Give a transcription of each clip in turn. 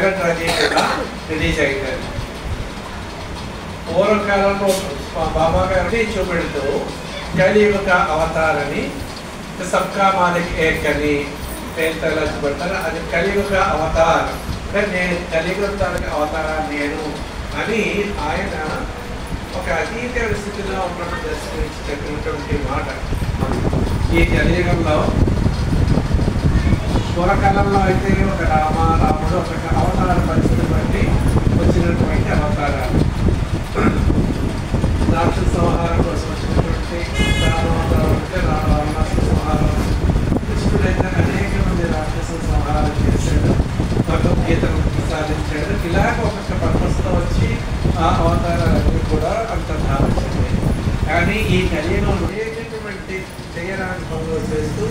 కూడా రిలీజ్ అవుతుంది. పూర్వకాలంలో బాబా గారిని చూపెడుతూ కలియుగ అవతారని సబ్కా మాలిక్ ఏక్ అని పేరుతో చూపెడతారు. అది కలియుగ అవతార్ అంటే నేను కలియుగ అవతారాన్ని నేను అని ఆయన ఒక అతీత స్థితిలో ఉన్నప్పుడు దర్శనించి చెప్పినటువంటి మాట. ఈ కలియుగంలో పూర్వకాలంలో అయితే ఒక రాముడు ఒక అవతార పరిస్థితి బట్టి వచ్చినటువంటి అవతారాలు. రాక్షస సంహారం కోసం వచ్చినటువంటి రావణాసుర సంహారం. కృష్ణుడైతే అనేక మంది రాక్షస సంహారం చేశాడు, భగవద్గీతను సాధించాడు. ఇలాగ ఒక్కొక్క పర్పస్తో వచ్చి ఆ అవతారాలన్నీ కూడా అంతర్ధావించింది. కానీ ఈ కలియుగంలో అనేకటువంటి చేయరాని పనులు చేస్తూ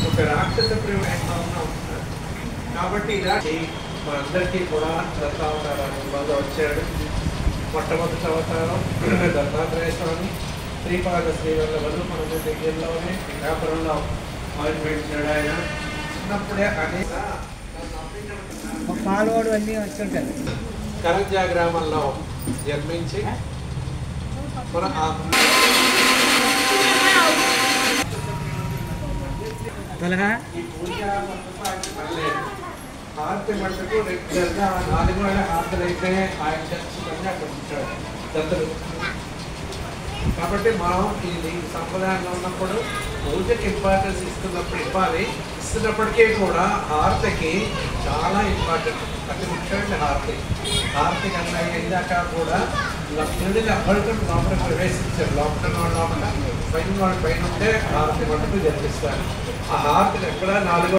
ఒక రాక్షస ప్రియమైన ఉంటారు. కాబట్టి ఇలా మనందరికీ కూడా దత్తావతార రూపంలో వచ్చాడు. మొట్టమొదటి అవతారం దత్తాత్రేయ స్వామి. శ్రీపాద శ్రీవల్లభులు మన దగ్గరలోనే పిఠాపురంలో మొదలుపెట్టాడు. ఆయన చిన్నప్పుడే అనేక పాల్వాడు అన్నీ వచ్చుంటారు. కరంజా గ్రామంలో జన్మించి మన ఈ పూజ హారతి మట్టుకు రెగ్యులర్గా 4 వేల హారతులు అయితే ఆయన ఖచ్చితంగా అక్కడ ఉంటాడు దత్తుడు. కాబట్టి మనం ఇది సంప్రదాయంలో ఉన్నప్పుడు పూజకి ఇంపార్టెన్స్ ఇస్తున్నప్పటికీ కూడా హారతికి చాలా ఇంపార్టెంట్, అతి ముఖ్యమైన హారతి కన్నా ఇందాక కూడా లక్ష్మణుడిని అప్పటికీ లోపల ప్రవేశించారు. లోపల పైన ఉంటే హారతి మటుకు జరిపిస్తారు. ఆ హారతిని ఎక్కడ 4